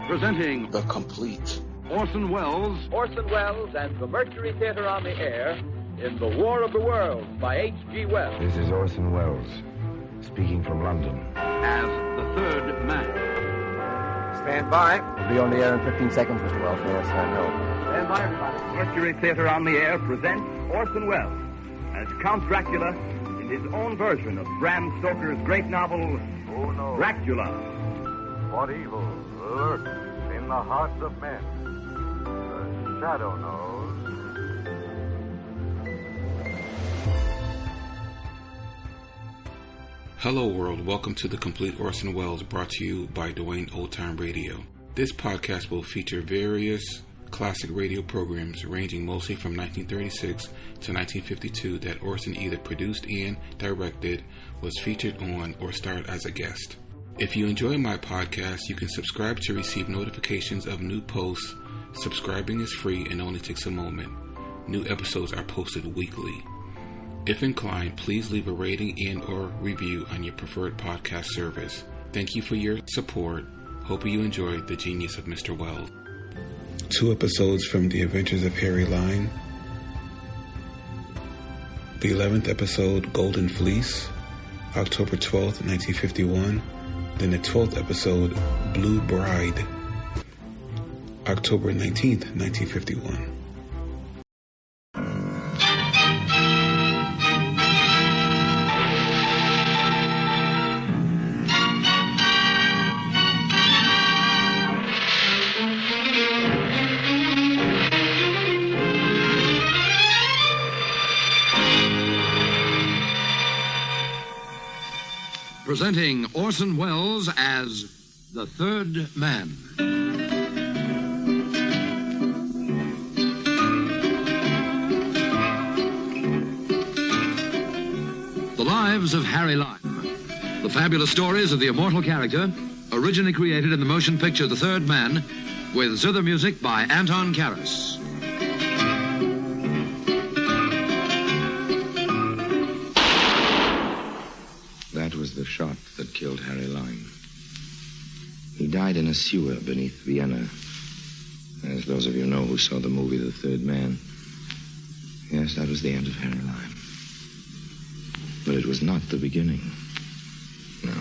Presenting The Complete Orson Welles and the Mercury Theater on the Air in The War of the Worlds by H.G. Wells. This is Orson Welles, speaking from London. as the third man. Stand by. We'll be on the air in 15 seconds, Mr. Wells. Yes, I know. Stand by, everybody. Mercury Theater on the Air presents Orson Welles as Count Dracula in his own version of Bram Stoker's great novel, Who knows Dracula. what evil lurks in the hearts of men? The shadow knows. Hello world, welcome to The Complete Orson Welles, brought to you by Dwayne Old Time Radio. This podcast will feature various classic radio programs ranging mostly from 1936 to 1952 that Orson either produced and directed, was featured on, or starred as a guest. If you enjoy my podcast, you can subscribe to receive notifications of new posts. Subscribing is free and only takes a moment. New episodes are posted weekly. If inclined, please leave a rating and or review on your preferred podcast service. Thank you for your support. Hope you enjoyed the genius of Mr. Wells. 2 episodes from The Adventures of Harry Lime. The 11th episode, Golden Fleece, October 12th, 1951. Then the 12th episode, Blue Bride, October 19th, 1951. Presenting Orson Welles as the third man. The Lives of Harry Lime. The fabulous stories of the immortal character, originally created in the motion picture The Third Man, with zither music by Anton Karas. That was the shot that killed Harry Lime. He died in a sewer beneath Vienna. As those of you know who saw the movie The Third Man. Yes, that was the end of Harry Lime. But it was not the beginning. No.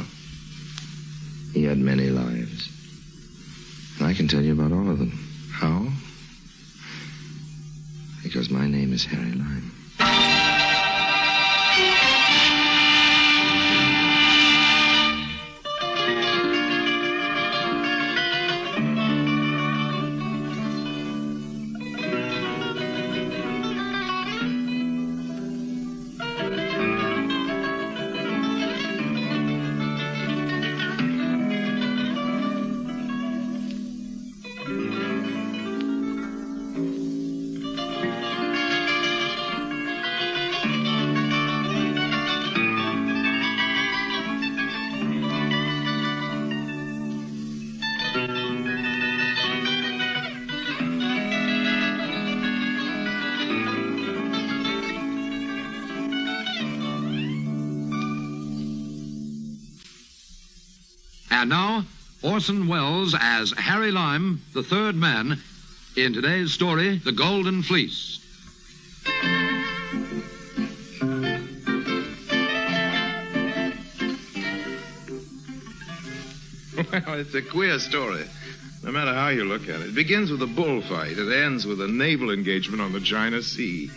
He had many lives. And I can tell you about all of them. How? Because my name is Harry Lime. And now, Orson Welles as Harry Lime, the third man, in today's story, The Golden Fleece. Well, it's a queer story, no matter how you look at it. It begins with a bullfight. It ends with a naval engagement on the China Sea.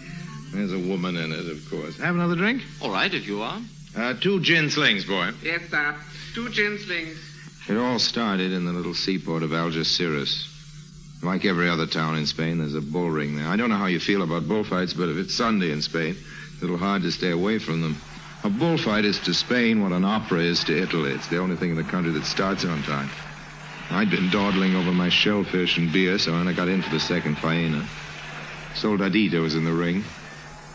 There's a woman in it, of course. Have another drink? All right, if you are. 2 gin slings, boy. Yes, sir. 2 gin slings. It all started in the little seaport of Algeciras. Like every other town in Spain, there's a bull ring there. I don't know how you feel about bullfights, but if it's Sunday in Spain, it's a little hard to stay away from them. A bullfight is to Spain what an opera is to Italy. It's the only thing in the country that starts on time. I'd been dawdling over my shellfish and beer, so when I got in for the second faena, Soldadito was in the ring.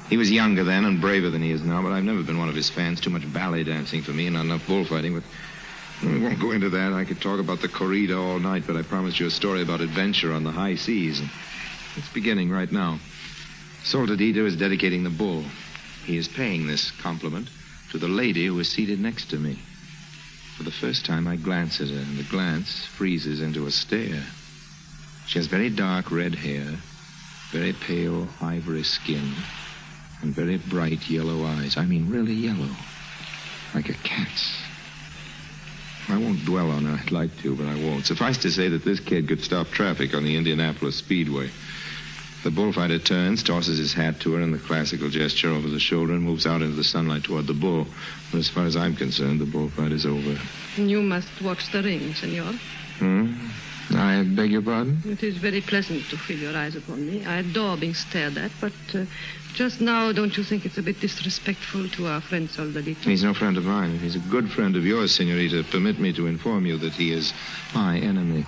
He was younger then and braver than he is now, but I've never been one of his fans. Too much ballet dancing for me and not enough bullfighting, but we won't go into that. I could talk about the corrida all night, but I promised you a story about adventure on the high seas. And it's beginning right now. Soldadito is dedicating the bull. He is paying this compliment to the lady who is seated next to me. For the first time, I glance at her, and the glance freezes into a stare. She has very dark red hair, very pale ivory skin, and very bright yellow eyes. I mean, really yellow, like a cat's. I won't dwell on her. I'd like to, but I won't. Suffice to say that this kid could stop traffic on the Indianapolis Speedway. The bullfighter turns, tosses his hat to her in the classical gesture over the shoulder, and moves out into the sunlight toward the bull. But as far as I'm concerned, the bullfight is over. You must watch the ring, senor. I beg your pardon? It is very pleasant to feel your eyes upon me. I adore being stared at, but just now, don't you think it's a bit disrespectful to our friend Soldadito? He's no friend of mine. He's a good friend of yours, senorita. Permit me to inform you that he is my enemy.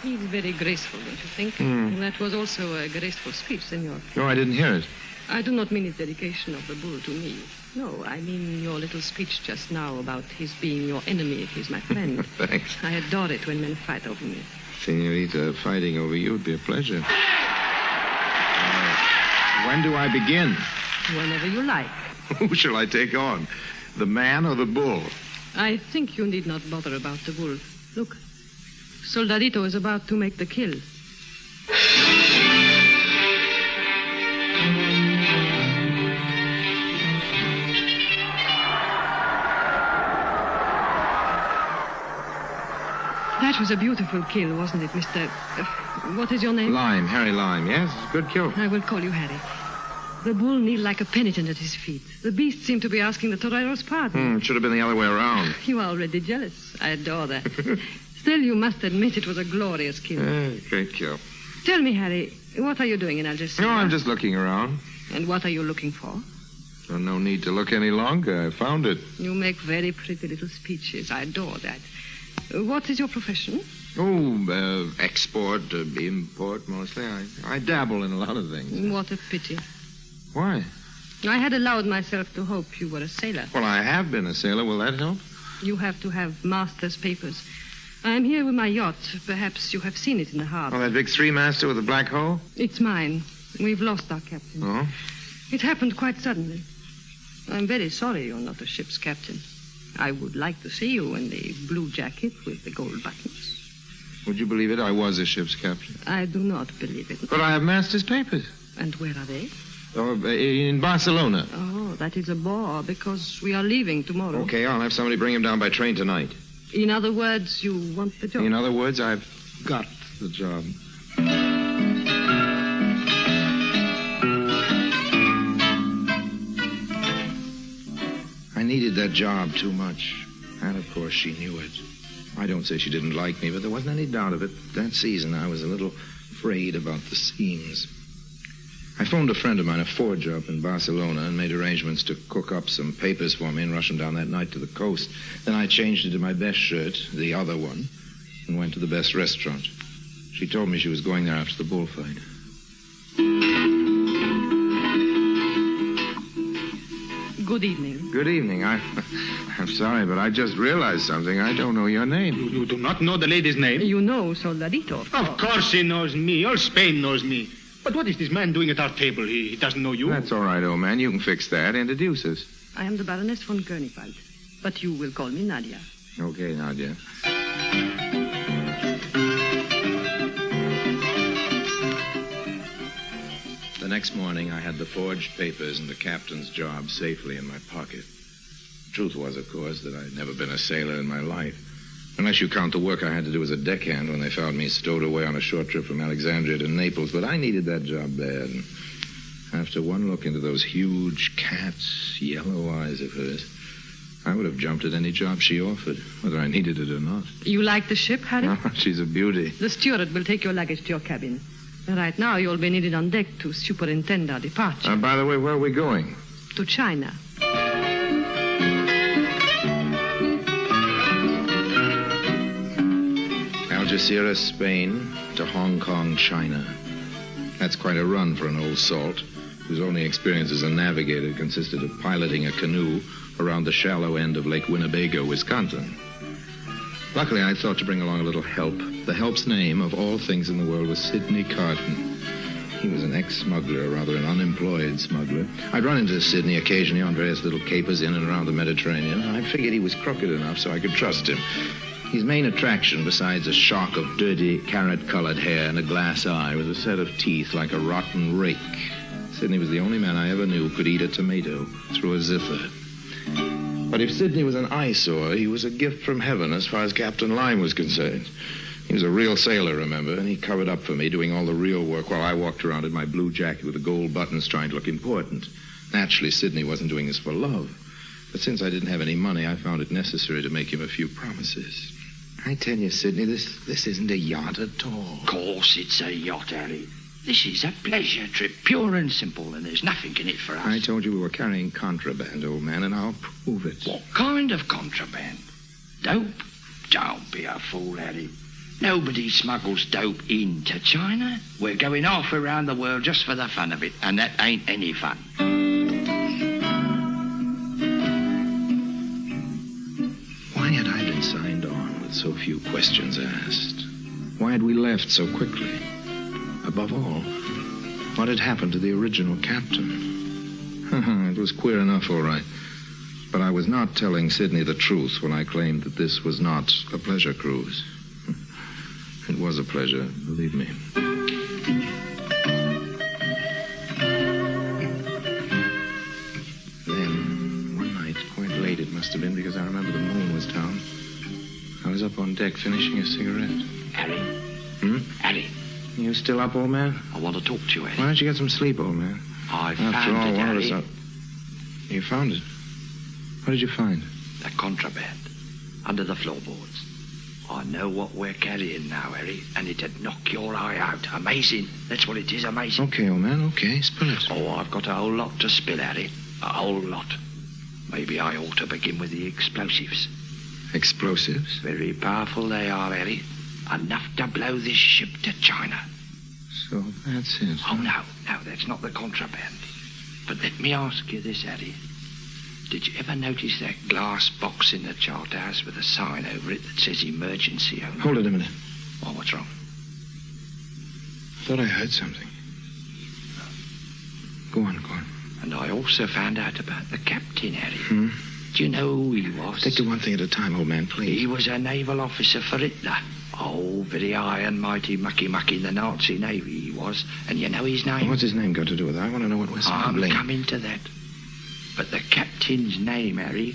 He's very graceful, don't you think? That was also a graceful speech, senor. No, I didn't hear it. I do not mean his dedication of the bull to me. No, I mean your little speech just now about his being your enemy if he's my friend. Thanks. I adore it when men fight over me. Senorita, fighting over you would be a pleasure. When do I begin? Whenever you like. Who shall I take on? The man or the bull? I think you need not bother about the bull. Look, Soldadito is about to make the kill. That was a beautiful kill, wasn't it, Mr. What is your name? Lime, Harry Lime. Yes, good kill. I will call you Harry. The bull kneeled like a penitent at his feet. The beast seemed to be asking the torero's pardon. It should have been the other way around. You are already jealous. I adore that. Still, you must admit it was a glorious kill. Great kill. Tell me, Harry, what are you doing in Algiers? No, I'm just looking around. And what are you looking for? Well, no need to look any longer. I found it. You make very pretty little speeches. I adore that. What is your profession? Export, import, mostly. I dabble in a lot of things. What a pity. Why? I had allowed myself to hope you were a sailor. Well, I have been a sailor. Will that help? You have to have master's papers. I am here with my yacht. Perhaps you have seen it in the harbor. Oh, that big three-master with the black hole? It's mine. We've lost our captain. Oh? It happened quite suddenly. I'm very sorry you're not a ship's captain. I would like to see you in the blue jacket with the gold buttons. Would you believe it? I was a ship's captain. I do not believe it. But I have master's papers. And where are they? In Barcelona. Oh, that is a bore, because we are leaving tomorrow. Okay, I'll have somebody bring him down by train tonight. In other words, you want the job? In other words, I've got the job. I needed that job too much. And, of course, she knew it. I don't say she didn't like me, but there wasn't any doubt of it. That season, I was a little afraid about the seams. I phoned a friend of mine, a forger up in Barcelona, and made arrangements to cook up some papers for me and rush them down that night to the coast. Then I changed into my best shirt, the other one, and went to the best restaurant. She told me she was going there after the bullfight. Good evening. Good evening. I'm sorry, but I just realized something. I don't know your name. You do not know the lady's name? You know Soldadito. Of course he knows me. All Spain knows me. But what is this man doing at our table? He doesn't know you. That's all right, old man. You can fix that. Introduce us. I am the Baroness von Gurnifald, but you will call me Nadia. Okay, Nadia. The next morning, I had the forged papers and the captain's job safely in my pocket. The truth was, of course, that I'd never been a sailor in my life. Unless you count the work I had to do as a deckhand when they found me stowed away on a short trip from Alexandria to Naples. But I needed that job bad. And after one look into those huge cat's yellow eyes of hers, I would have jumped at any job she offered, whether I needed it or not. You like the ship, Harry? Oh, she's a beauty. The steward will take your luggage to your cabin. Right now, you'll be needed on deck to superintend our departure. By the way, where are we going? To China. Algeciras, Spain, to Hong Kong, China. That's quite a run for an old salt, whose only experience as a navigator consisted of piloting a canoe around the shallow end of Lake Winnebago, Wisconsin. Luckily, I thought to bring along a little help. The help's name, of all things in the world, was Sidney Carton. He was an ex-smuggler, or rather an unemployed smuggler. I'd run into Sydney occasionally on various little capers in and around the Mediterranean. I figured he was crooked enough so I could trust him. His main attraction, besides a shock of dirty, carrot-colored hair and a glass eye, was a set of teeth like a rotten rake. Sydney was the only man I ever knew who could eat a tomato through a zipper. But if Sydney was an eyesore, he was a gift from heaven as far as Captain Lime was concerned. He was a real sailor, remember, and he covered up for me, doing all the real work while I walked around in my blue jacket with the gold buttons trying to look important. Naturally, Sydney wasn't doing this for love. But since I didn't have any money, I found it necessary to make him a few promises. I tell you, Sydney, this isn't a yacht at all. Of course it's a yacht, Harry. This is a pleasure trip, pure and simple, and there's nothing in it for us. I told you we were carrying contraband, old man, and I'll prove it. What kind of contraband? Dope? Don't be a fool, Harry. Nobody smuggles dope into China. We're going half around the world just for the fun of it, and that ain't any fun. Why had I been signed on with so few questions asked? Why had we left so quickly? Above all, what had happened to the original captain? It was queer enough, all right. But I was not telling Sydney the truth when I claimed that this was not a pleasure cruise. It was a pleasure, believe me. Then, one night, quite late it must have been, because I remember the moon was down, I was up on deck finishing a cigarette. Harry? Harry? You still up, old man? I want to talk to you, Harry. Why don't you get some sleep, old man? I After found all, it, one of us Harry. up. You found it? What did you find? The contraband. Under the floorboards. I know what we're carrying now, Harry, and it'd knock your eye out. Amazing. That's what it is, amazing. Okay, old man, okay. Spill it. Oh, I've got a whole lot to spill, Harry. A whole lot. Maybe I ought to begin with the explosives. Explosives? Very powerful they are, Harry. Enough to blow this ship to China. So that's it. Oh, no, that's not the contraband. But let me ask you this, Harry. Did you ever notice that glass box in the chart house with a sign over it that says emergency only? Hold it a minute. Oh, what's wrong? I thought I heard something. Go on. And I also found out about the captain, Harry. Do you know who he was? Take it one thing at a time, old man, please. He was a naval officer for Hitler. Oh, very high and mighty mucky in the Nazi Navy he was. And you know his name? What's his name got to do with it? I want to know what we're smuggling. I'm coming to that. But the captain's name, Harry,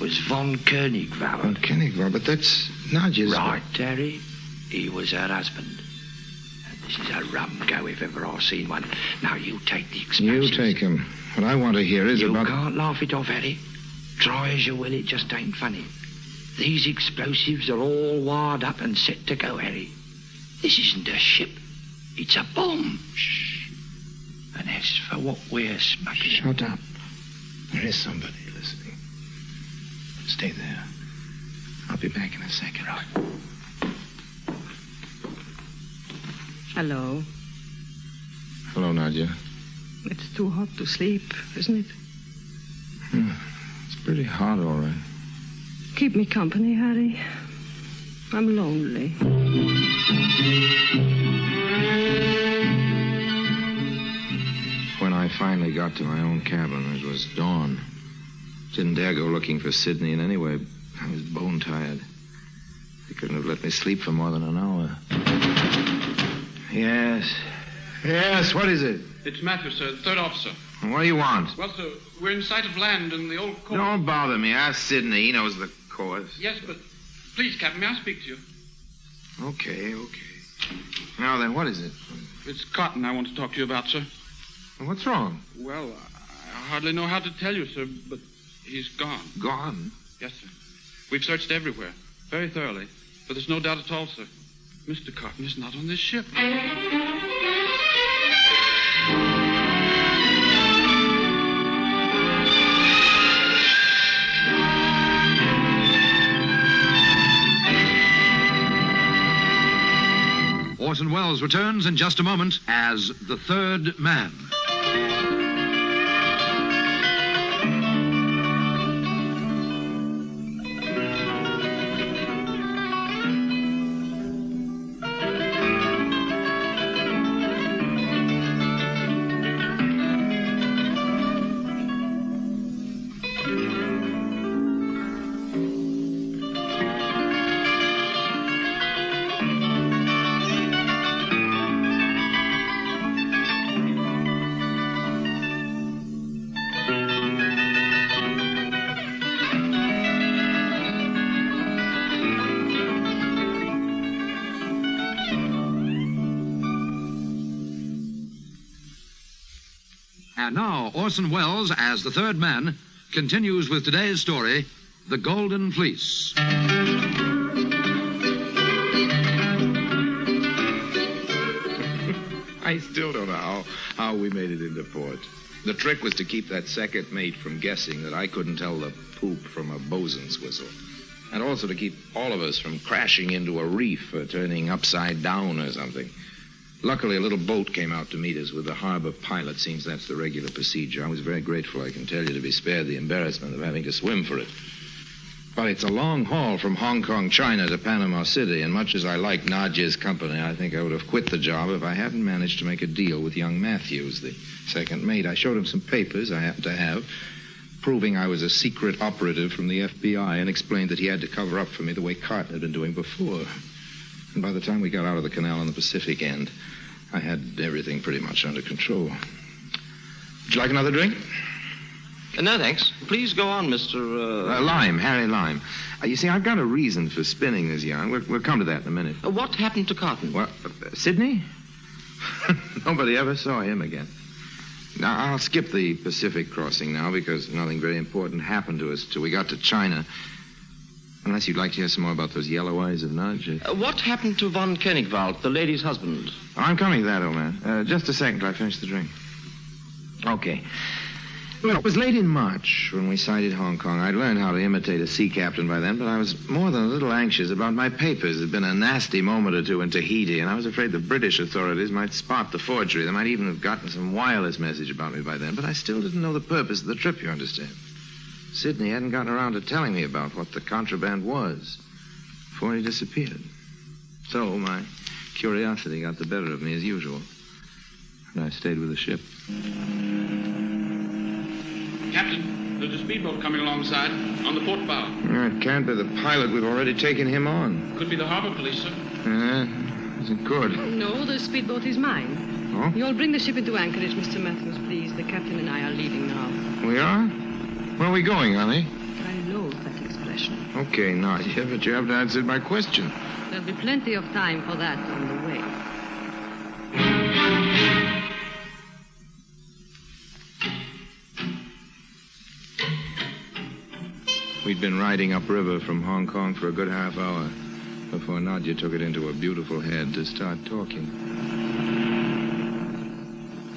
was von Koenigwald. Von Koenigwald, but that's Nadia's... Right, Harry. He was her husband. And this is a rum go if ever I've seen one. Now, you take the explosives. You take him. What I want to hear is about... You can't laugh it off, Harry. Try as you will, it just ain't funny. These explosives are all wired up and set to go, Harry. This isn't a ship. It's a bomb. Shh. And as for what we're smuggling... Shut up. There is somebody listening. Stay there. I'll be back in a second. Right. Hello. Hello, Nadia. It's too hot to sleep, isn't it? It's pretty hot, all right. Keep me company, Harry. I'm lonely. When I finally got to my own cabin, it was dawn. Didn't dare go looking for Sydney in any way. I was bone tired. They couldn't have let me sleep for more than an hour. Yes, what is it? It's Matthew, sir, third officer. What do you want? Well, sir, we're in sight of land in the old court. Don't bother me. Ask Sydney. He knows the course. Yes, but please, Captain, may I speak to you? Okay. Now then, what is it? It's Cotton I want to talk to you about, sir. What's wrong? Well, I hardly know how to tell you, sir, but he's gone. Gone? Yes, sir. We've searched everywhere, very thoroughly, but there's no doubt at all, sir. Mr. Cotton is not on this ship. Orson Welles returns in just a moment as the third man. And now, Orson Welles, as the third man, continues with today's story, The Golden Fleece. I still don't know how we made it into port. The trick was to keep that second mate from guessing that I couldn't tell the poop from a bosun's whistle. And also to keep all of us from crashing into a reef or turning upside down or something. Luckily, a little boat came out to meet us with the harbor pilot. Seems that's the regular procedure. I was very grateful, I can tell you, to be spared the embarrassment of having to swim for it. But it's a long haul from Hong Kong, China to Panama City, and much as I like Nadia's company, I think I would have quit the job if I hadn't managed to make a deal with young Matthews, the second mate. I showed him some papers I happened to have, proving I was a secret operative from the FBI, and explained that he had to cover up for me the way Carton had been doing before. And by the time we got out of the canal on the Pacific end, I had everything pretty much under control. Would you like another drink? No, thanks. Please go on, Mr. Lime, Harry Lime. You see, I've got a reason for spinning this yarn. We'll come to that in a minute. What happened to Carton? Well, Sydney? Nobody ever saw him again. Now, I'll skip the Pacific crossing now because nothing very important happened to us till we got to China. Unless you'd like to hear some more about those yellow eyes of Nudge. What happened to von Koenigwald, the lady's husband? I'm coming to that, old man. Just a second till I finish the drink. Okay. Well, it was late in March when we sighted Hong Kong. I'd learned how to imitate a sea captain by then, but I was more than a little anxious about my papers. There'd been a nasty moment or two in Tahiti, and I was afraid the British authorities might spot the forgery. They might even have gotten some wireless message about me by then, but I still didn't know the purpose of the trip, you understand. Sidney hadn't gotten around to telling me about what the contraband was before he disappeared. So my curiosity got the better of me as usual, and I stayed with the ship. Captain, there's a speedboat coming alongside on the port bow. It can't be the pilot. We've already taken him on. Could be the harbor police, sir. Isn't good. No, the speedboat is mine. Oh? You'll bring the ship into anchorage, Mr. Matthews, please. The captain and I are leaving now. We are? Where are we going, honey? I loathe that expression. Okay, Nadia, but you haven't answered my question. There'll be plenty of time for that on the way. We'd been riding upriver from Hong Kong for a good half hour before Nadia took it into her beautiful head to start talking.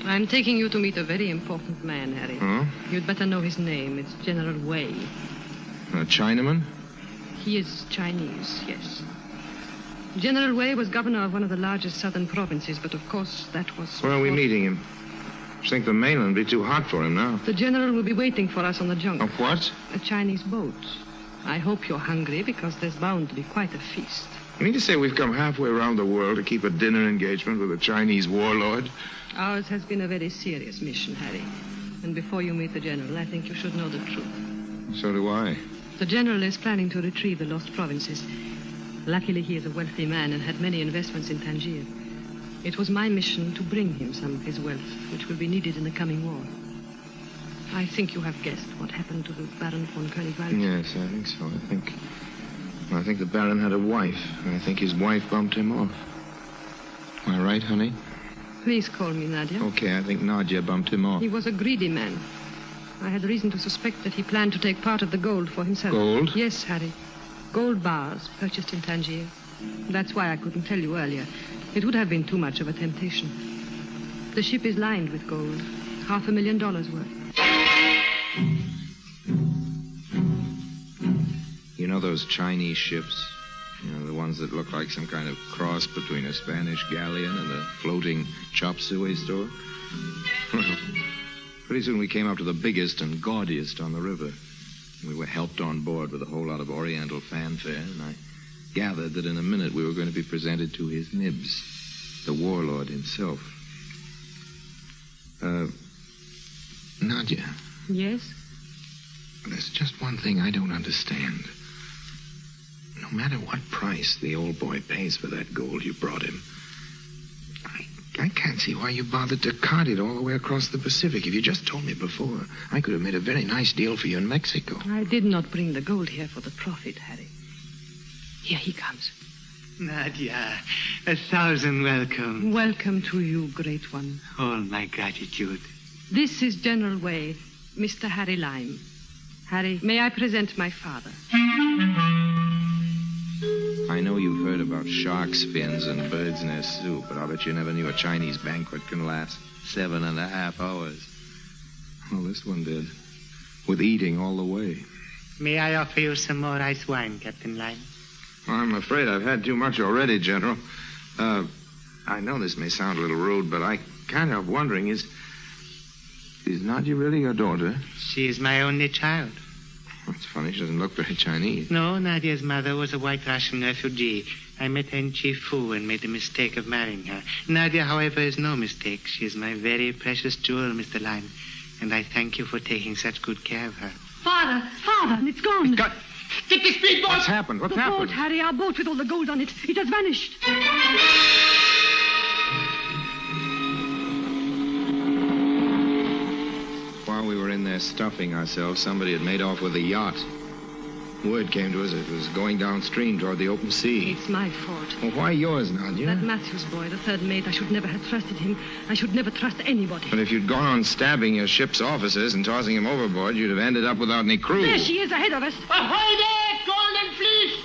I'm taking you to meet a very important man, Harry. Huh? You'd better know his name. It's General Wei. A Chinaman? He is Chinese, yes. General Wei was governor of one of the largest southern provinces, but of course that was... Where are we meeting him? I think the mainland will be too hot for him now. The general will be waiting for us on the junk. A what? A Chinese boat. I hope you're hungry, because there's bound to be quite a feast. You mean to say we've come halfway around the world to keep a dinner engagement with a Chinese warlord? Ours has been a very serious mission, Harry. And before you meet the general, I think you should know the truth. So do I. The general is planning to retrieve the lost provinces. Luckily, he is a wealthy man and had many investments in Tangier. It was my mission to bring him some of his wealth, which will be needed in the coming war. I think you have guessed what happened to the Baron von Koenigwald. Yes, I think so. I think the Baron had a wife, and I think his wife bumped him off. Am I right, honey? Please call me Nadia. Okay, I think Nadia bumped him off. He was a greedy man. I had reason to suspect that he planned to take part of the gold for himself. Gold? Yes, Harry. Gold bars purchased in Tangier. That's why I couldn't tell you earlier. It would have been too much of a temptation. The ship is lined with gold. $500,000 worth. You know those Chinese ships? You know, the ones that look like some kind of cross between a Spanish galleon and a floating chop suey store? Pretty soon we came up to the biggest and gaudiest on the river. We were helped on board with a whole lot of Oriental fanfare, and I gathered that in a minute we were going to be presented to his nibs, the warlord himself. Nadia. Yes? There's just one thing I don't understand. No matter what price the old boy pays for that gold you brought him, I can't see why you bothered to cart it all the way across the Pacific. If you just told me before, I could have made a very nice deal for you in Mexico. I did not bring the gold here for the profit, Harry. Here he comes. Nadia, 1,000 welcome. Welcome to you, great one. All my gratitude. This is General Way, Mr. Harry Lime. Harry, may I present my father? I know you've heard about shark's fins and bird's nest soup, but I'll bet you never knew a Chinese banquet can last 7.5 hours. Well, this one did. With eating all the way. May I offer you some more ice wine, Captain Lime? Well, I'm afraid I've had too much already, General. I know this may sound a little rude, but I can't help wondering, is Nadia really your daughter? She is my only child. That's funny. She doesn't look very Chinese. No, Nadia's mother was a white Russian refugee. I met her in Chifu and made the mistake of marrying her. Nadia, however, is no mistake. She is my very precious jewel, Mr. Lime. And I thank you for taking such good care of her. Father, it's gone. Get the speedboat! What's happened? What happened? Boat, Harry, our boat with all the gold on it. It has vanished. While we were in there stuffing ourselves, somebody had made off with a yacht. Word came to us it was going downstream toward the open sea. It's my fault. Well, why yours, Nadia? That Matthews boy, the third mate, I should never have trusted him. I should never trust anybody. But if you'd gone on stabbing your ship's officers and tossing him overboard, you'd have ended up without any crew. There she is ahead of us. Ahoy there, Golden Fleece!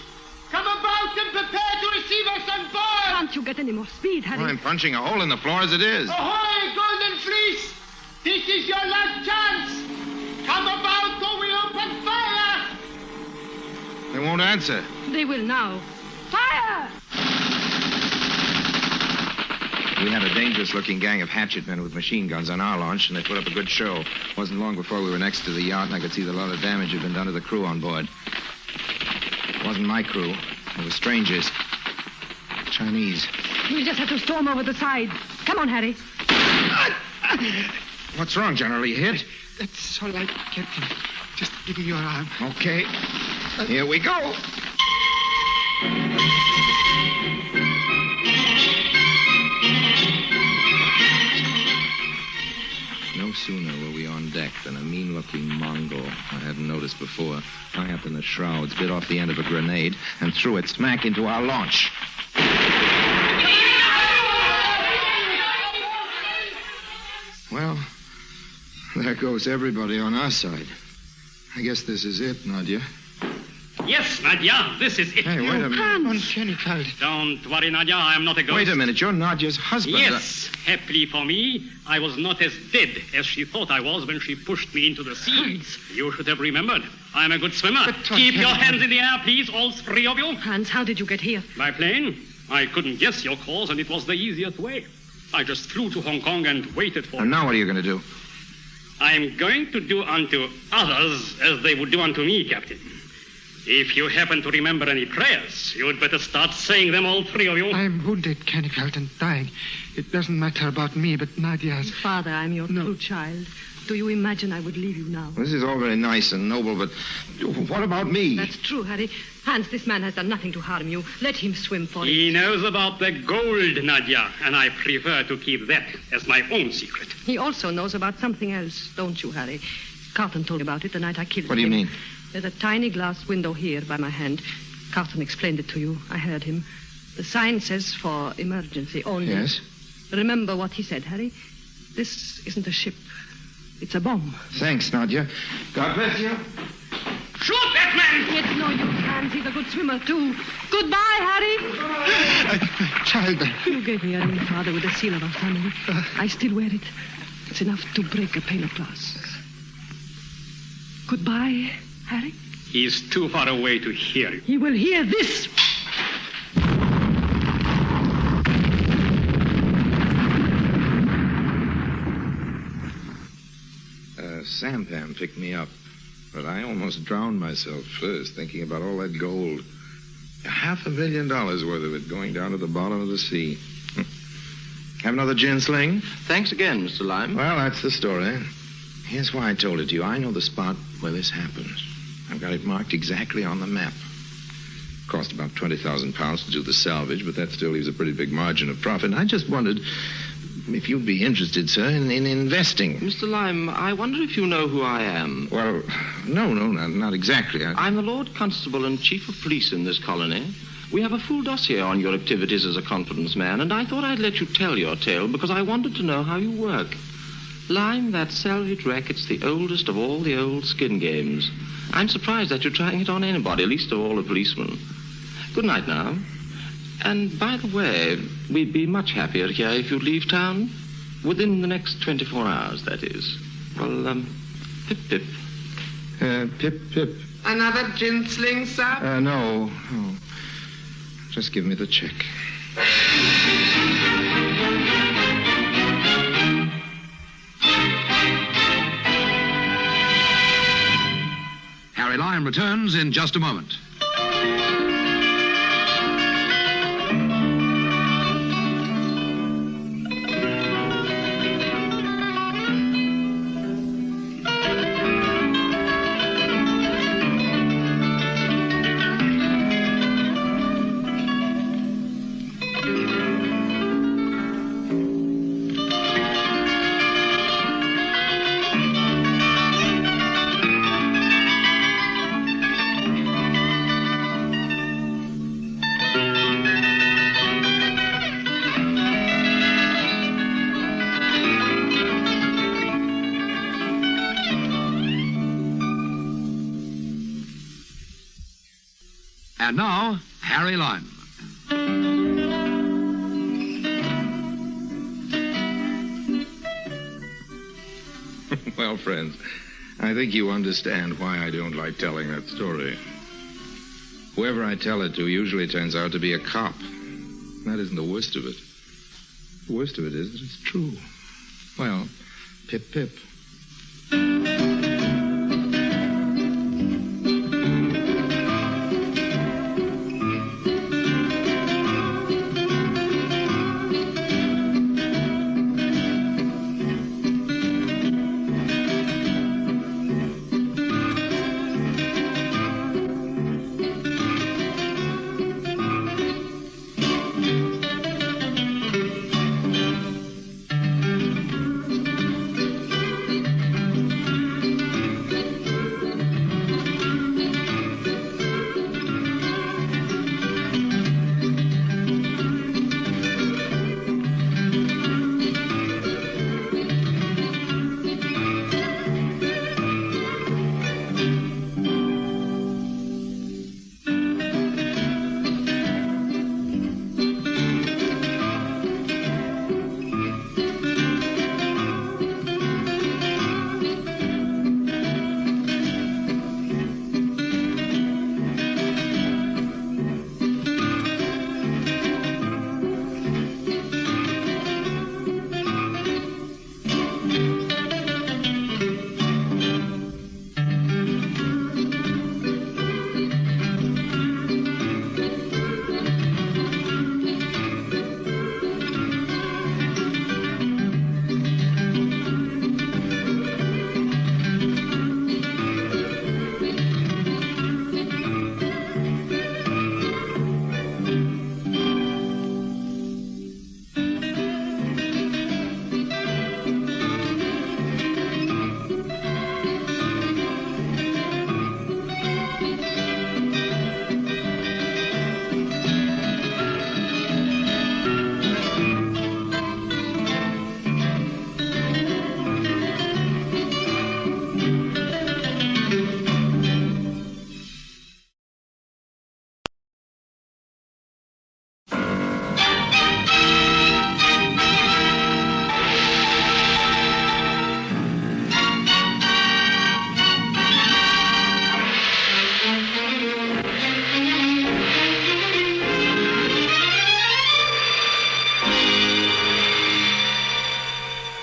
Come about and prepare to receive us on board! Can't you get any more speed, Harry? Well, I'm punching a hole in the floor as it is. Ahoy, Golden Fleece! This is your last chance! Come about or we open fire! They won't answer. They will now. Fire! We had a dangerous-looking gang of hatchet men with machine guns on our launch, and they put up a good show. It wasn't long before we were next to the yacht, and I could see that a lot of damage had been done to the crew on board. It wasn't my crew. It was strangers. Chinese. We'll just have to storm over the side. Come on, Harry. What's wrong, General? Are you hit? That's all right, Captain. Just give me your arm. Okay. Here we go. No sooner were we on deck than a mean-looking Mongol I hadn't noticed before, high up in the shrouds, bit off the end of a grenade and threw it smack into our launch. Well, there goes everybody on our side. I guess this is it, Nadia. Yes, Nadia, this is it. Hey, wait a minute. Uncanny. Don't worry, Nadia, I am not a ghost. Wait a minute, you're Nadia's husband. Yes, happily for me, I was not as dead as she thought I was when she pushed me into the sea. You should have remembered. I'm a good swimmer. Keep your hands in the air, please, all three of you. Hans, how did you get here? By plane. I couldn't guess your course, and it was the easiest way. I just flew to Hong Kong and waited for And now what are you going to do? I'm going to do unto others as they would do unto me, Captain. If you happen to remember any prayers, you'd better start saying them, all three of you. I'm wounded, Cannicult, and dying. It doesn't matter about me, but Nadia's... Father, I'm your true child. Do you imagine I would leave you now? This is all very nice and noble, but what about me? That's true, Harry. Hans, this man has done nothing to harm you. Let him swim for it. He knows about the gold, Nadia, and I prefer to keep that as my own secret. He also knows about something else, don't you, Harry? Carlton told me about it the night I killed him. What do you mean? There's a tiny glass window here by my hand. Carlton explained it to you. I heard him. The sign says for emergency only. Yes? Remember what he said, Harry. This isn't a ship. It's a bomb. Thanks, Nadia. God bless you. Shoot that man! It's no use, Hans. He's a good swimmer, too. Goodbye, Harry. Child. You gave me a ring, Father, with the seal of our family. I still wear it. It's enough to break a pane of glass. Goodbye, Harry. He's too far away to hear you. He will hear this. Sampan picked me up, but I almost drowned myself first, thinking about all that gold. $500,000 worth of it going down to the bottom of the sea. Have another gin sling? Thanks again, Mr. Lime. Well, that's the story. Here's why I told it to you. I know the spot where this happens. I've got it marked exactly on the map. Cost about 20,000 pounds to do the salvage, but that still leaves a pretty big margin of profit. And I just wondered if you'd be interested, sir, in investing. Mr. Lime, I wonder if you know who I am. Well, no, not exactly. I'm the Lord Constable and Chief of Police in this colony. We have a full dossier on your activities as a confidence man, and I thought I'd let you tell your tale because I wanted to know how you work. Lime, that salvage racket's the oldest of all the old skin games. I'm surprised that you're trying it on anybody, least of all a policeman. Good night now. And by the way, we'd be much happier here if you'd leave town. Within the next 24 hours, that is. Well, pip-pip. Pip-pip. Another gin sling, sir? No. Just give me the check. Harry Lime returns in just a moment. And now, Harry Lime. Well, friends, I think you understand why I don't like telling that story. Whoever I tell it to usually turns out to be a cop. That isn't the worst of it. The worst of it is that it's true. Well, pip-pip.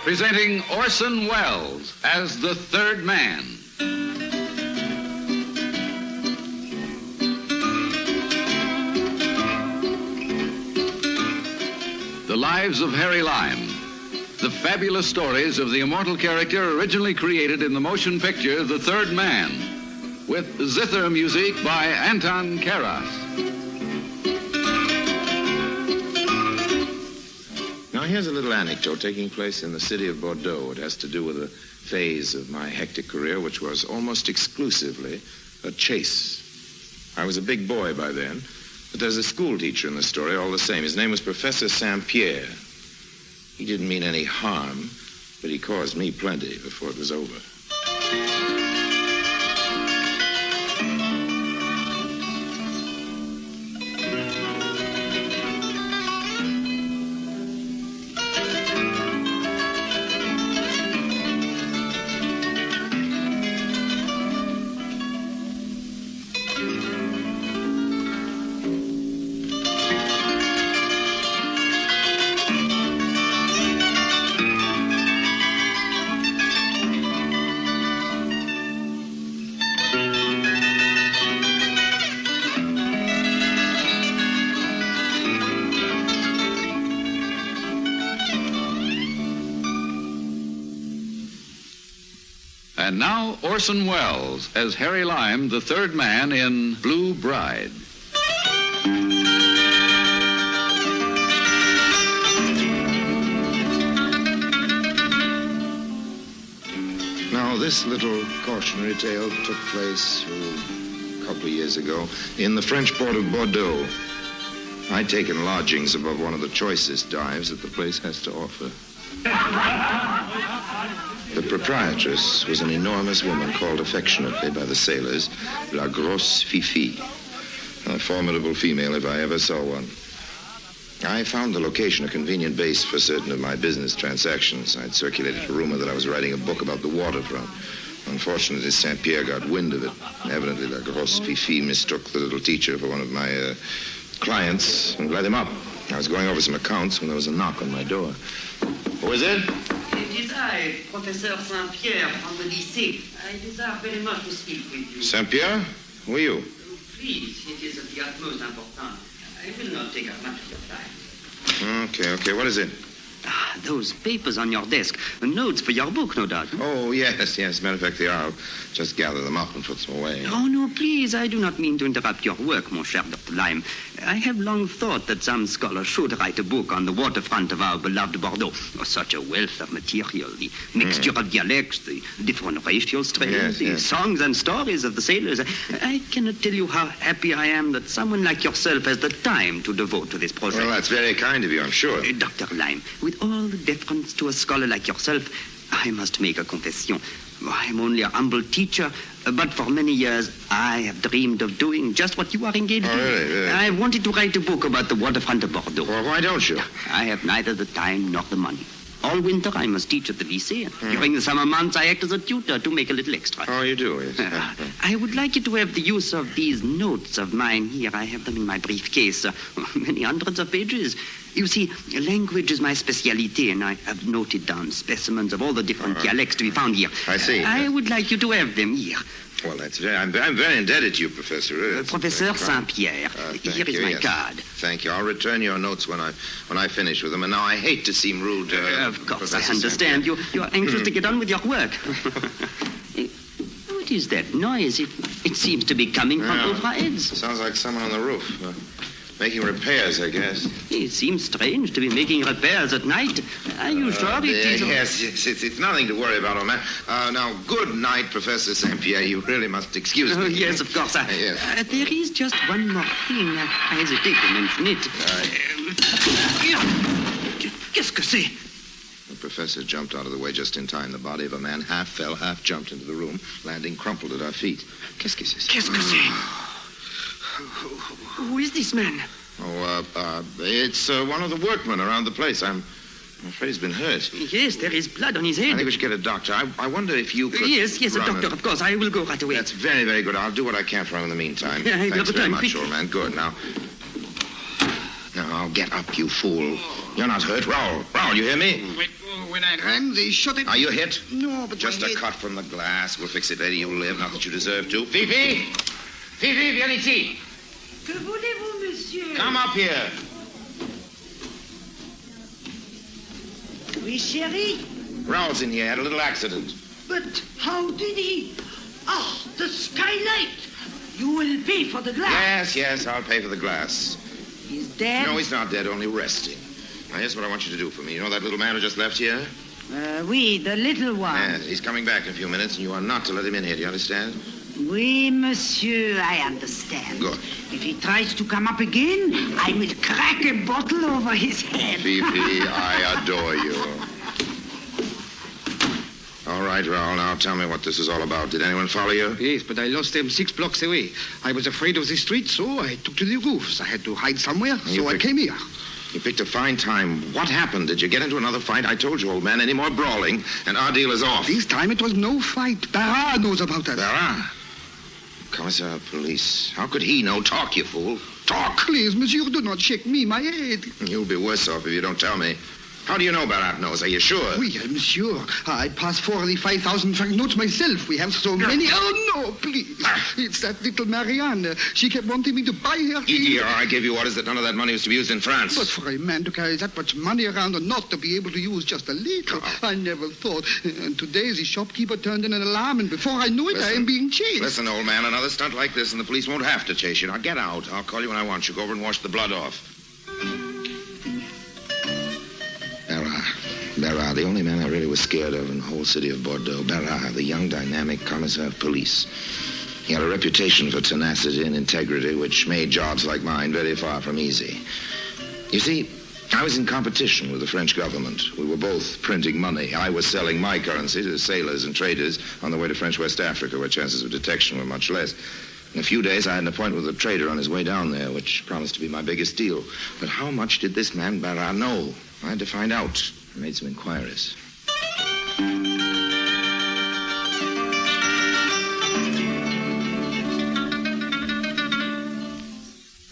Presenting Orson Welles as the third man. The Lives of Harry Lime. The fabulous stories of the immortal character originally created in the motion picture The Third Man, with zither music by Anton Karas. Now, here's a little anecdote taking place in the city of Bordeaux. It has to do with a phase of my hectic career which was almost exclusively a chase. I was a big boy by then, but there's a school teacher in the story all the same. His name was Professor Saint-Pierre. He didn't mean any harm. But he caused me plenty before it was over. And now, Orson Welles as Harry Lime, the third man in Blue Bride. Now, this little cautionary tale took place a couple of years ago in the French port of Bordeaux. I'd taken lodgings above one of the choicest dives that the place has to offer. The proprietress was an enormous woman called affectionately by the sailors La Grosse Fifi, a formidable female if I ever saw one. I found the location a convenient base for certain of my business transactions. I'd circulated a rumor that I was writing a book about the waterfront. Unfortunately, St. Pierre got wind of it. Evidently, La Grosse Fifi mistook the little teacher for one of my clients and let him up. I was going over some accounts when there was a knock on my door. Who is it? It is I, Professor St. Pierre from the lycée. I desire very much to speak with you. St. Pierre? Who are you? Please, it is of the utmost importance. I will not take up much of your time. Okay. What is it? Those papers on your desk. Notes for your book, no doubt. Oh, yes. Matter of fact, they are. I'll just gather them up and put them away. Oh, no, please. I do not mean to interrupt your work, mon cher Dr. Lime. I have long thought that some scholar should write a book on the waterfront of our beloved Bordeaux. Such a wealth of material, the mixture of dialects, the different racial strains, the songs and stories of the sailors. I cannot tell you how happy I am that someone like yourself has the time to devote to this project. Well, that's very kind of you, I'm sure. Dr. Lime, with all the deference to a scholar like yourself, I must make a confession. I am only a humble teacher, but for many years I have dreamed of doing just what you are engaged in. Really? I have wanted to write a book about the waterfront of Bordeaux. Well, why don't you? I have neither the time nor the money. All winter I must teach at the lycée. During the summer months I act as a tutor to make a little extra. Oh, you do, yes. I would like you to have the use of these notes of mine here. I have them in my briefcase. Many hundreds of pages. You see, language is my specialty, and I have noted down specimens of all the different dialects to be found here. I see. I would like you to have them here. Well, I'm very indebted to you, Professor. Professor St. Pierre. Here is my card. Thank you. I'll return your notes when I finish with them. And now I hate to seem rude. Of course, I understand. You're anxious to get on with your work. What is that noise? It seems to be coming from over our heads. Sounds like someone on the roof. Making repairs, I guess. It seems strange to be making repairs at night. Are you sure it is? Yes, it's nothing to worry about, old man. Now, good night, Professor St. Pierre. You really must excuse me. Yes, of course. Yes. There is just one more thing. I hesitate to mention it. Qu'est-ce que c'est? The professor jumped out of the way just in time. The body of a man half fell, half jumped into the room, landing crumpled at our feet. Qu'est-ce que c'est? Qu'est-ce que c'est? Who is this man? It's one of the workmen around the place. I'm afraid he's been hurt. Yes, there is blood on his head. I think we should get a doctor. I wonder if you could... Yes, a doctor, of course. I will go right away. That's very, very good. I'll do what I can for him in the meantime. Thanks very much, old man. Good. Now, get up, you fool. You're not hurt. Raoul, you hear me? When I ran, they shot it. Are you hit? No, but just a cut from the glass. We'll fix it later. You'll live. Not that you deserve to. Fifi, viens ici. Que voulez-vous, monsieur? Come up here. Oui, chérie. Raoul's in here. Had a little accident. But how did he? The skylight. You will pay for the glass. Yes, I'll pay for the glass. He's dead? No, he's not dead, only resting. Now, here's what I want you to do for me. You know that little man who just left here? Oui, the little one. Yes, he's coming back in a few minutes, and you are not to let him in here. Do you understand? Oui, monsieur, I understand. Good. If he tries to come up again, I will crack a bottle over his head. Fifi, I adore you. right, Raoul. Now tell me what this is all about. Did anyone follow you? Yes, but I lost them 6 blocks away. I was afraid of the street, so I took to the roofs. I had to hide somewhere, so I came here. You picked a fine time. What happened? Did you get into another fight? I told you, old man, any more brawling, and our deal is off. This time it was no fight. Barra knows about us. Barra? Commissar of Police. How could he know? Talk, you fool. Talk. Please, monsieur, do not shake me, my head. You'll be worse off if you don't tell me. How do you know Barrat knows? Are you sure? Oui, monsieur. I passed 45,000 franc notes myself. We have so many. Oh, no, please. It's that little Marianne. She kept wanting me to buy her. Here, I gave you orders that none of that money was to be used in France. But for a man to carry that much money around and not to be able to use just a little, I never thought. And today the shopkeeper turned in an alarm, and before I knew it, I am being chased. Listen, old man, another stunt like this, and the police won't have to chase you. Now get out. I'll call you when I want you. Go over and wash the blood off. Barra, the only man I really was scared of in the whole city of Bordeaux. Barra, the young, dynamic commissar of police. He had a reputation for tenacity and integrity, which made jobs like mine very far from easy. You see, I was in competition with the French government. We were both printing money. I was selling my currency to sailors and traders on the way to French West Africa, where chances of detection were much less. In a few days, I had an appointment with a trader on his way down there, which promised to be my biggest deal. But how much did this man Barra know? I had to find out. I made some inquiries.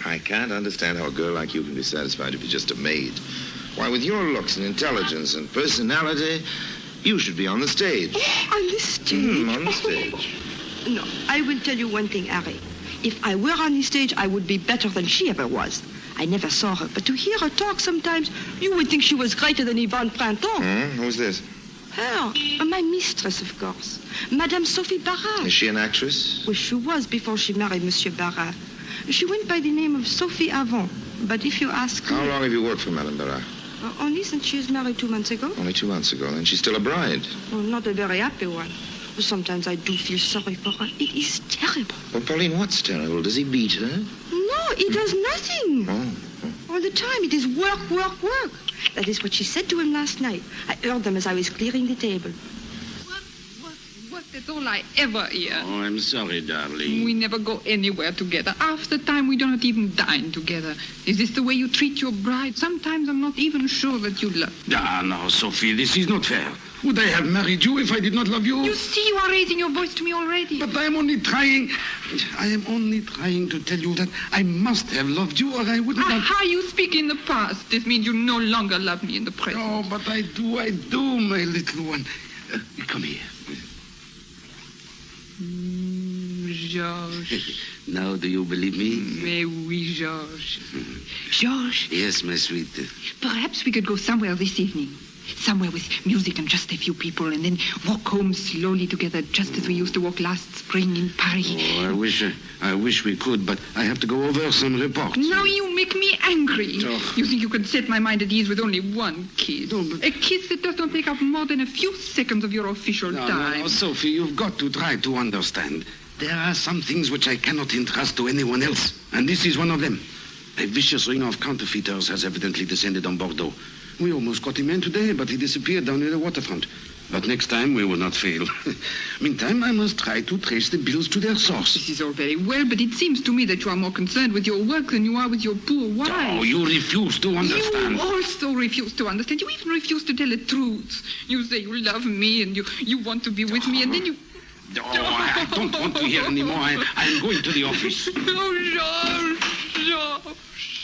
I can't understand how a girl like you can be satisfied to be just a maid. Why, with your looks and intelligence and personality, you should be on the stage. Oh, on the stage? On the stage. No, I will tell you one thing, Harry. If I were on the stage, I would be better than she ever was. I never saw her, but to hear her talk sometimes, you would think she was greater than Yvonne Printemps. Who's this? Her, my mistress, of course. Madame Sophie Barra. Is she an actress? Well, she was before she married Monsieur Barra. She went by the name of Sophie Avon. But if you ask How me... long have you worked for Madame Barra? Only since she was married 2 months ago. Only 2 months ago. Then she's still a bride. Well, not a very happy one. Sometimes I do feel sorry for her. It is terrible. Well, Pauline, what's terrible? Does he beat her? No, he does nothing. All the time, it is work, work, work. That is what she said to him last night. I heard them as I was clearing the table. What? That's all I ever hear. Oh, I'm sorry, darling. We never go anywhere together. Half the time, we do not even dine together. Is this the way you treat your bride? Sometimes I'm not even sure that you love me. Ah, no, Sophie, this is not fair. Would I have married you if I did not love you? You see, you are raising your voice to me already. But I am only trying to tell you that I must have loved you or I wouldn't have... Aha, you speak in the past. This means you no longer love me in the present. Oh, but I do, my little one. Come here. Georges. Now, do you believe me? Mais oui, Georges. Georges? Yes, my sweet. Perhaps we could go somewhere this evening. Somewhere with music and just a few people, and then walk home slowly together, just as we used to walk last spring in Paris. Oh, I wish we could, but I have to go over some reports. Now you make me angry. Oh. You think you can set my mind at ease with only one kiss? No, but... A kiss that does not take up more than a few seconds of your official time. No, Sophie, you've got to try to understand. There are some things which I cannot entrust to anyone else, and this is one of them. A vicious ring of counterfeiters has evidently descended on Bordeaux. We almost caught him in today, but he disappeared down near the waterfront. But next time we will not fail. Meantime, I must try to trace the bills to their source. This is all very well, but it seems to me that you are more concerned with your work than you are with your poor wife. Oh, you refuse to understand. You also refuse to understand. You even refuse to tell the truth. You say you love me and you want to be with me, and then you... Oh, I don't want to hear anymore. I'm going to the office. Oh, Georges.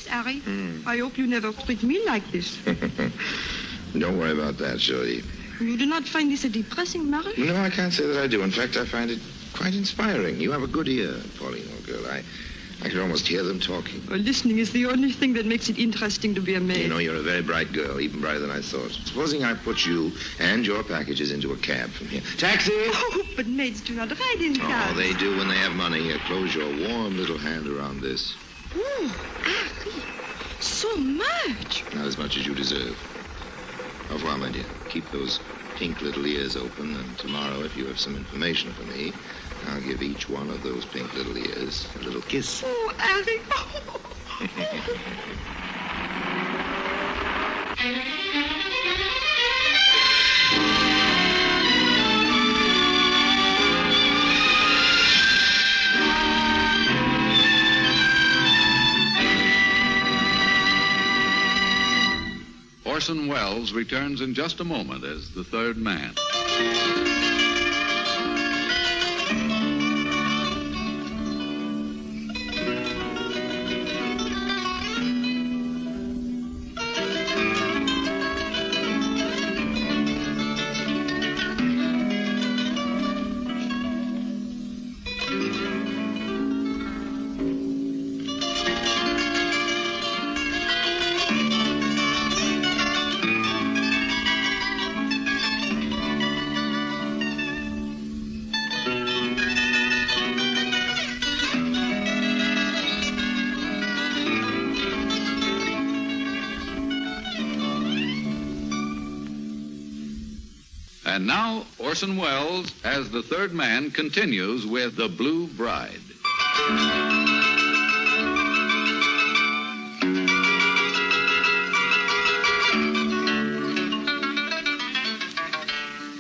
Harry. I hope you never treat me like this. Don't worry about that, Shirley. You do not find this a depressing marriage? No, I can't say that I do. In fact, I find it quite inspiring. You have a good ear, Pauline, old girl. I can almost hear them talking. Well, listening is the only thing that makes it interesting to be a maid. You know, you're a very bright girl, even brighter than I thought. Supposing I put you and your packages into a cab from here. Taxi! Oh, but maids do not ride in cabs. Oh, they do when they have money. Here, close your warm little hand around this. Oh, Harry, so much. Not as much as you deserve. Au revoir, my dear. Keep those pink little ears open, and tomorrow, if you have some information for me, I'll give each one of those pink little ears a little kiss. Oh, Harry. Orson Welles returns in just a moment as the third man. And now, Orson Welles, as the third man, continues with The Blue Bride.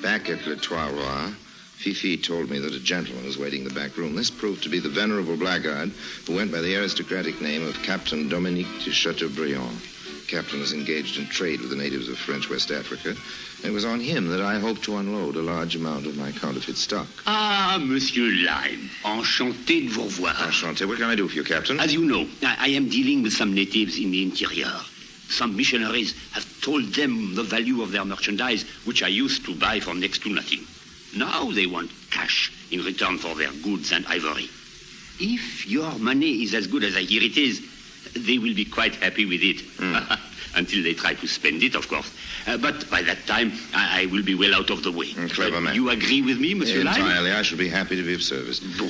Back at Le Trois, Fifi told me that a gentleman was waiting in the back room. This proved to be the venerable blackguard who went by the aristocratic name of Captain Dominique de Chateaubriand. The captain was engaged in trade with the natives of French West Africa. It was on him that I hoped to unload a large amount of my counterfeit stock. Ah, Monsieur Lime. Enchanté de vous voir. Enchanté. What can I do for you, Captain? As you know, I am dealing with some natives in the interior. Some missionaries have told them the value of their merchandise, which I used to buy for next to nothing. Now they want cash in return for their goods and ivory. If your money is as good as I hear it is, they will be quite happy with it. Until they try to spend it, of course. But by that time, I will be well out of the way. Clever man. You agree with me, Monsieur Lime? Entirely. I shall be happy to be of service. Bon.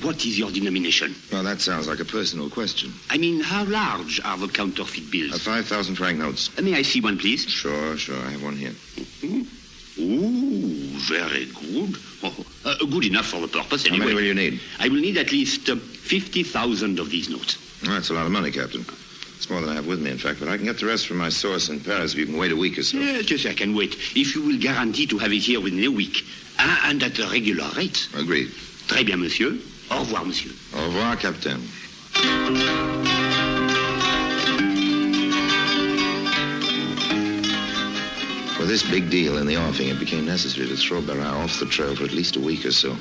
What is your denomination? Well, that sounds like a personal question. I mean, how large are the counterfeit bills? 5,000 franc notes. May I see one, please? Sure. I have one here. Ooh, very good. Good enough for the purpose, anyway. How many will you need? I will need at least 50,000 of these notes. Well, that's a lot of money, Captain. It's more than I have with me, in fact, but I can get the rest from my source in Paris if you can wait a week or so. Yes, I can wait. If you will guarantee to have it here within a week. And at a regular rate. Agreed. Très bien, monsieur. Au revoir, monsieur. Au revoir, Captain. For this big deal in the offing, it became necessary to throw Barra off the trail for at least a week or so.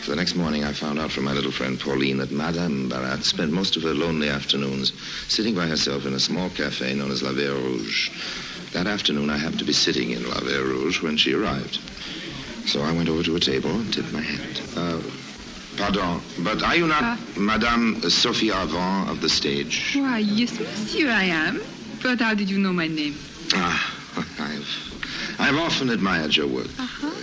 So the next morning, I found out from my little friend Pauline that Madame Barrat spent most of her lonely afternoons sitting by herself in a small cafe known as La Verre Rouge. That afternoon, I happened to be sitting in La Verre Rouge when she arrived. So I went over to a table and tipped my hat. Pardon, but are you not Madame Sophie Avant of the stage? Why, yes, monsieur, I am. But how did you know my name? I've often admired your work.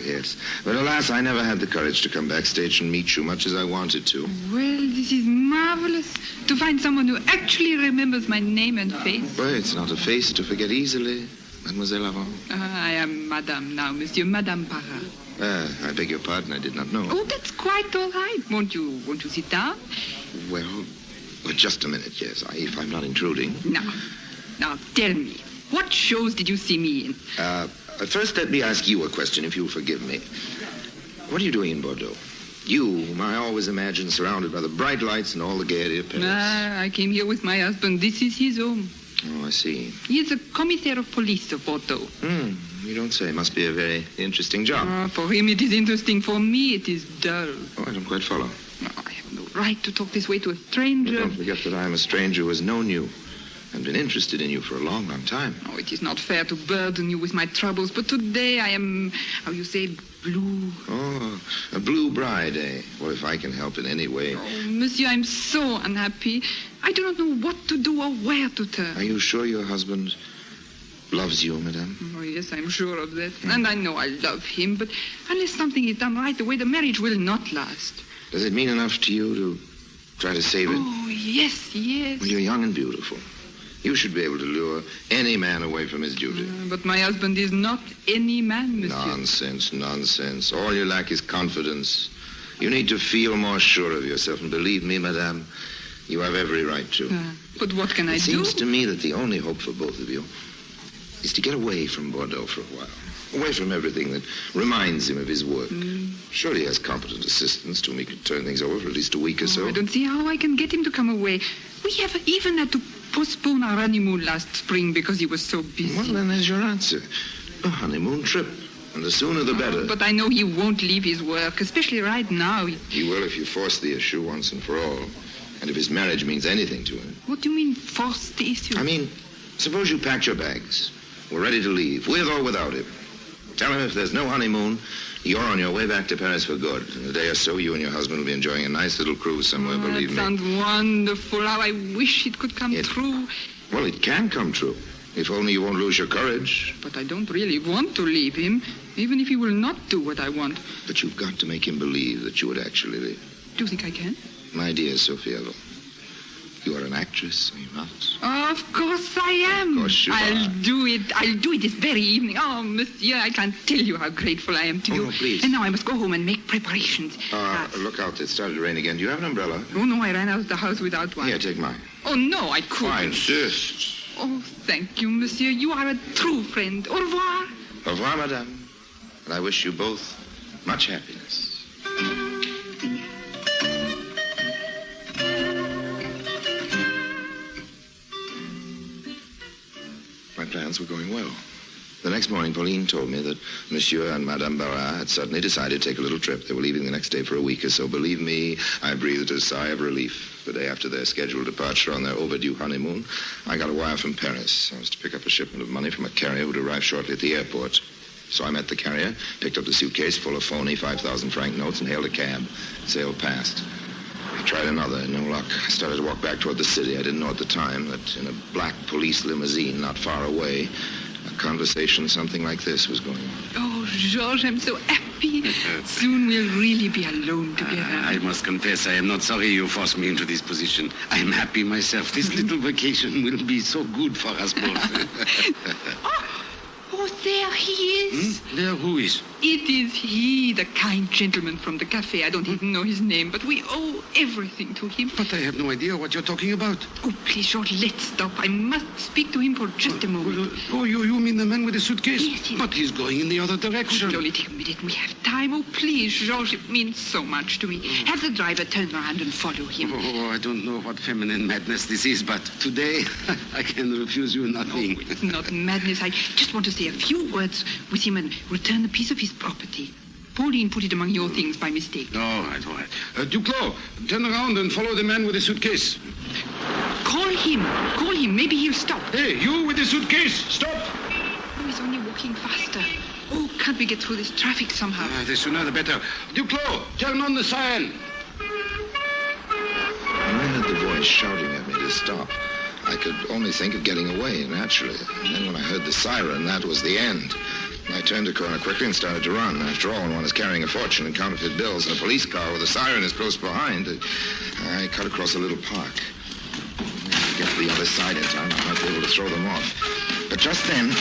Yes. But alas, I never had the courage to come backstage and meet you much as I wanted to. Well, this is marvelous. To find someone who actually remembers my name and face. Well, it's not a face to forget easily, Mademoiselle Avant. I am Madame now, Monsieur. Madame Parra. I beg your pardon, I did not know. Oh, that's quite all right. Won't you sit down? Well, just a minute, yes, if I'm not intruding. Now, tell me, what shows did you see me in? First, let me ask you a question, if you'll forgive me. What are you doing in Bordeaux? You, whom I always imagine surrounded by the bright lights and all the gaiety of Paris. I came here with my husband. This is his home. Oh, I see. He is a commissaire of police of Bordeaux. You don't say. Must be a very interesting job. For him, it is interesting. For me, it is dull. Oh, I don't quite follow. I have no right to talk this way to a stranger. But don't forget that I am a stranger who has known you and been interested in you for a long, long time. Oh, it is not fair to burden you with my troubles, but today I am, how you say, blue. Oh, a blue bride, eh? Well, if I can help in any way. Oh, monsieur, I'm so unhappy. I do not know what to do or where to turn. Are you sure your husband loves you, madame? Oh, yes, I'm sure of that. And I know I love him, but unless something is done right away, the marriage will not last. Does it mean enough to you to try to save it? Oh, yes. Well, you're young and beautiful. You should be able to lure any man away from his duty. But my husband is not any man, monsieur. Nonsense. All you lack is confidence. You need to feel more sure of yourself. And believe me, madame, You have every right to. But what can I do? It seems to me that the only hope for both of you is to get away from Bordeaux for a while. Away from everything that reminds him of his work. Surely he has competent assistants to whom he could turn things over for at least a week or so. I don't see how I can get him to come away. We have even had to postpone our honeymoon last spring because he was so busy. Well, then there's your answer. A honeymoon trip. And the sooner the better. But I know he won't leave his work, especially right now. He will if you force the issue once and for all. And if his marriage means anything to him. What do you mean, force the issue? I mean, suppose you packed your bags. We're ready to leave, with or without him. Tell him if there's no honeymoon, you're on your way back to Paris for good. In a day or so, you and your husband will be enjoying a nice little cruise somewhere, believe me. That sounds wonderful. How I wish it could come true. Well, it can come true. If only you won't lose your courage. But I don't really want to leave him, even if he will not do what I want. But you've got to make him believe that you would actually leave. Do you think I can? My dear Sophia, you are an actress, are you not? Of course I am. Of course you I'll are. do it. I'll do it this very evening. Oh, monsieur, I can't tell you how grateful I am to you. Oh, please. And now I must go home and make preparations. Look out, it started to rain again. Do you have an umbrella? Oh, no, I ran out of the house without one. Here, take mine. Oh, no, I couldn't. I insist. Oh, thank you, monsieur. You are a true friend. Au revoir. Au revoir, madame. And I wish you both much happiness. My plans were going well. The next morning, Pauline told me that Monsieur and Madame Barras had suddenly decided to take a little trip. They were leaving the next day for a week or so. Believe me, I breathed a sigh of relief. The day after their scheduled departure on their overdue honeymoon, I got a wire from Paris. I was to pick up a shipment of money from a carrier who would arrive shortly at the airport. So I met the carrier, picked up the suitcase full of phony 5,000-franc notes, and hailed a cab. Sailed past. I tried another, no luck. I started to walk back toward the city. I didn't know at the time that in a black police limousine not far away, a conversation something like this was going on. Oh, George, I'm so happy. Soon we'll really be alone together. I must confess, I am not sorry you forced me into this position. I am happy myself. This little vacation will be so good for us both. Oh, there he is. There who is? It is he, the kind gentleman from the cafe. I don't even know his name, but we owe everything to him. But I have no idea what you're talking about. Oh, please, George, let's stop. I must speak to him for just a moment. Oh, you mean the man with the suitcase? Yes. But he's going in the other direction. It'll only take a minute. We have time. Oh, please, George, it means so much to me. Have the driver turn around and follow him. Oh, I don't know what feminine madness this is, but today I can refuse you nothing. Oh, it's not madness. I just want to say a few words with him and return a piece of his property. Pauline put it among your things by mistake. All right. Duclos, turn around and follow the man with the suitcase. Call him. Maybe he'll stop. Hey, you with the suitcase, stop. Oh, he's only walking faster. Oh, can't we get through this traffic somehow? The sooner the better. Duclos, turn on the siren. When I heard the voice shouting at me to stop, I could only think of getting away, naturally. And then when I heard the siren, that was the end. I turned the corner quickly and started to run. After all, when one is carrying a fortune and counterfeit bills in a police car with a siren is close behind, I cut across a little park. To get to the other side in time, I might be able to throw them off. But just then,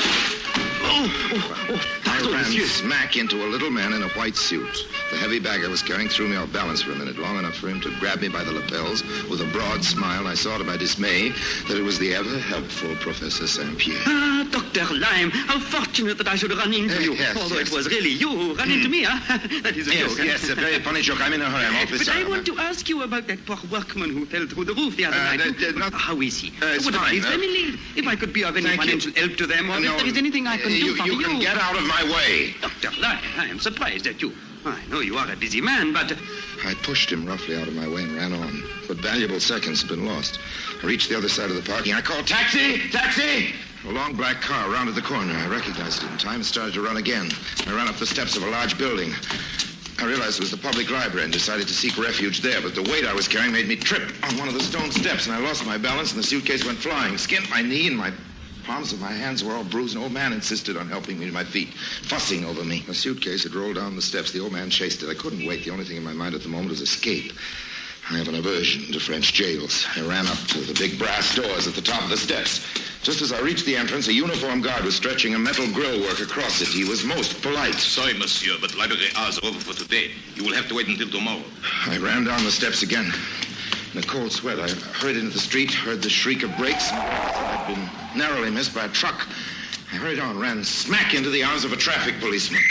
I ran smack into a little man in a white suit. The heavy bag I was carrying threw me off balance for a minute, long enough for him to grab me by the lapels. With a broad smile, I saw to my dismay that it was the ever-helpful Professor St. Pierre. Ah, Dr. Lyme, how fortunate that I should run into you. Although it was really you who ran into me, huh? That is a joke. Yes, a very funny joke. I'm in a hurry. I'm awfully But sorry. I want to ask you about that poor workman who fell through the roof the other night. How is he? It's what about fine. his family? If I could be of any Thank you. financial help to them, or if there is anything I can do for you. You can get out of my way. Dr. Lyme, I am surprised at you. I know you are a busy man, but... I pushed him roughly out of my way and ran on. But valuable seconds had been lost. I reached the other side of the parking. I called, "Taxi! Taxi!" A long black car rounded the corner. I recognized it in time and started to run again. I ran up the steps of a large building. I realized it was the public library and decided to seek refuge there, but the weight I was carrying made me trip on one of the stone steps, and I lost my balance, and the suitcase went flying, skinned my knee, and my palms of my hands were all bruised. An old man insisted on helping me to my feet, fussing over me. The suitcase had rolled down the steps. The old man chased it. I couldn't wait. The only thing in my mind at the moment was escape. I have an aversion to French jails. I ran up to the big brass doors at the top of the steps. Just as I reached the entrance, a uniformed guard was stretching a metal grill work across it. He was most polite. Sorry, monsieur, but library hours are over for today. You will have to wait until tomorrow. I ran down the steps again. In a cold sweat, I hurried into the street, heard the shriek of brakes, and I'd been narrowly missed by a truck. I hurried on, ran smack into the arms of a traffic policeman.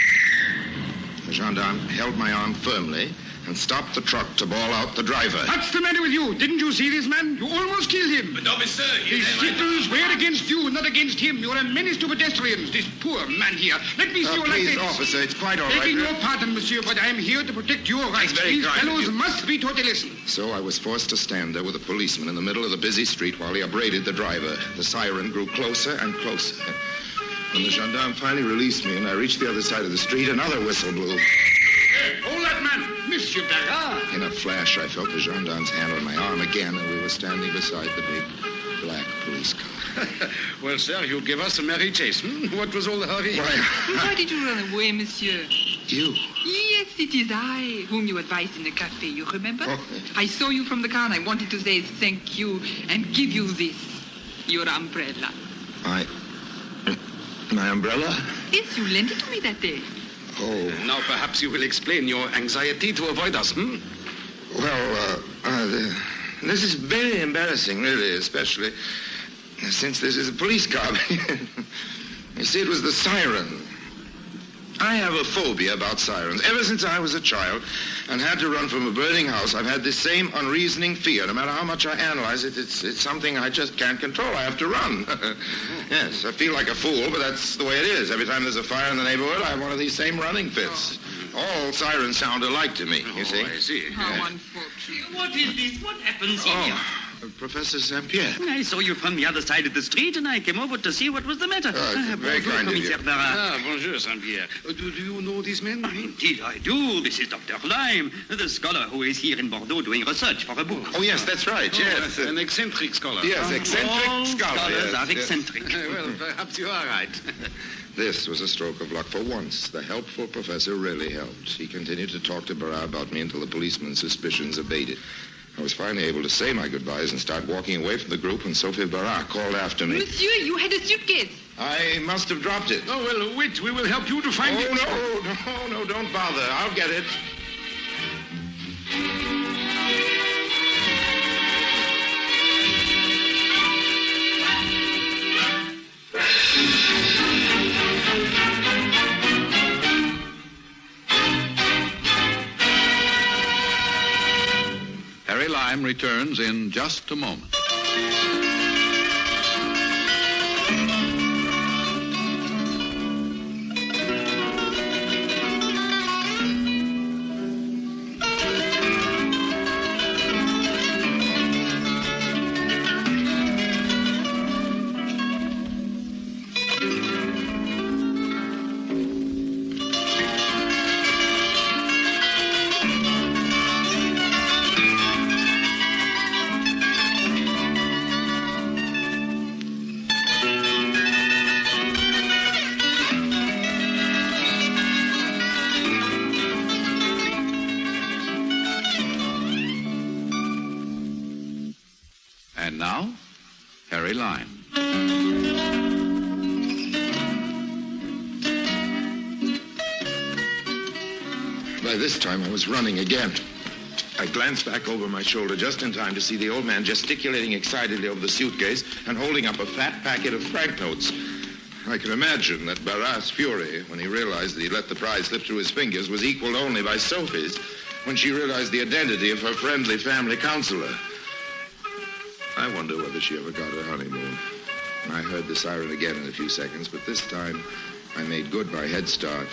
The gendarme held my arm firmly and stopped the truck to bawl out the driver. What's the matter with you? Didn't you see this man? You almost killed him. But officer, His signals were against you, not against him. You're a menace to pedestrians. This poor man here. Let me see your please, license. officer, it's quite all right. Begging your pardon, monsieur, but I am here to protect your rights. very These kind of fellows you. must be taught a lesson. So I was forced to stand there with a policeman in the middle of the busy street while he upbraided the driver. The siren grew closer and closer. When the gendarme finally released me and I reached the other side of the street, another whistle blew. Hey, hold that man, Monsieur Berard. In a flash, I felt the gendarme's hand on my arm again, and we were standing beside the big black police car. Well, sir, you gave us a merry chase. What was all the hurry? Why did you run away, monsieur? You? Yes, it is I, whom you advised in the cafe, you remember? Oh. I saw you from the car and I wanted to say thank you and give you this, your umbrella. My umbrella? Yes, you lent it to me that day. Oh. Now perhaps you will explain your anxiety to avoid us, Well, this is very embarrassing, really, especially since this is a police car. You see, it was the siren. I have a phobia about sirens. Ever since I was a child and had to run from a burning house, I've had this same unreasoning fear. No matter how much I analyze it, it's something I just can't control. I have to run. Yes, I feel like a fool, but that's the way it is. Every time there's a fire in the neighborhood, I have one of these same running fits. All sirens sound alike to me, you see. I see. How unfortunate. What is this? What happens here? Professor St. Pierre. I saw you from the other side of the street, and I came over to see what was the matter. Very kind of you. Commissaire Barras. Bonjour, Saint-Pierre. Do you know these men? Indeed, I do. This is Dr. Lime, the scholar who is here in Bordeaux doing research for a book. Oh, yes, that's right, yes. An eccentric scholar. Yes, eccentric All scholar. scholars Yes, are yes. eccentric. Well, perhaps you are right. This was a stroke of luck. For once, the helpful professor really helped. He continued to talk to Barras about me until the policeman's suspicions abated. I was finally able to say my goodbyes and start walking away from the group when Sophie Barras called after me. Monsieur, you had a suitcase. I must have dropped it. Oh, well, wait. We will help you to find it. No, don't bother. I'll get it. Harry Lime returns in just a moment. And now, Harry Lime. By this time, I was running again. I glanced back over my shoulder just in time to see the old man gesticulating excitedly over the suitcase and holding up a fat packet of franc notes. I can imagine that Barras' fury when he realized that he let the prize slip through his fingers was equaled only by Sophie's when she realized the identity of her friendly family counselor. I wonder whether she ever got her honeymoon. I heard the siren again in a few seconds, but this time I made good my head start.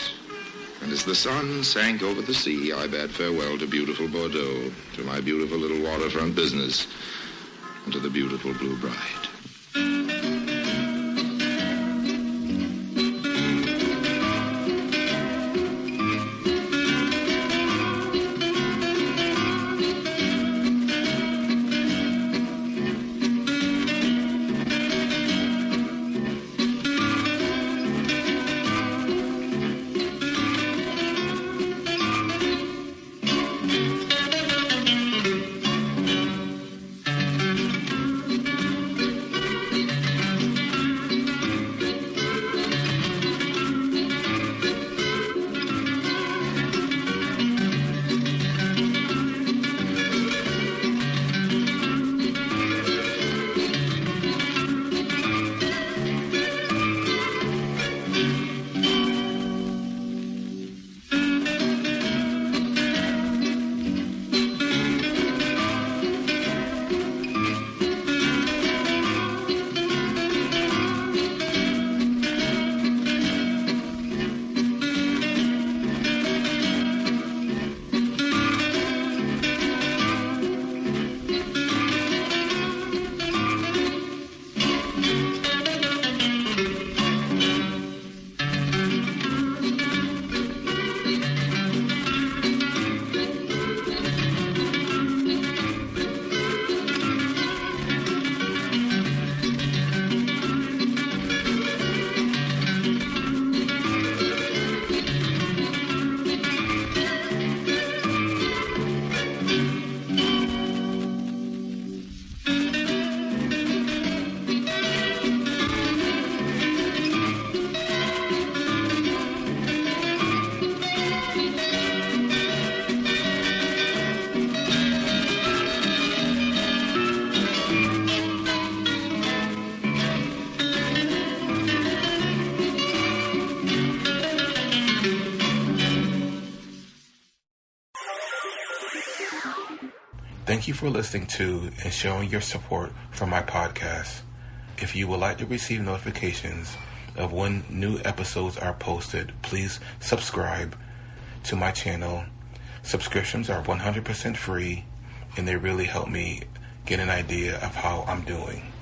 And as the sun sank over the sea, I bade farewell to beautiful Bordeaux, to my beautiful little waterfront business, and to the beautiful Blue Bride. Thank you for listening to and showing your support for my podcast. If you would like to receive notifications of when new episodes are posted, please subscribe to my channel. Subscriptions are 100% free, and they really help me get an idea of how I'm doing.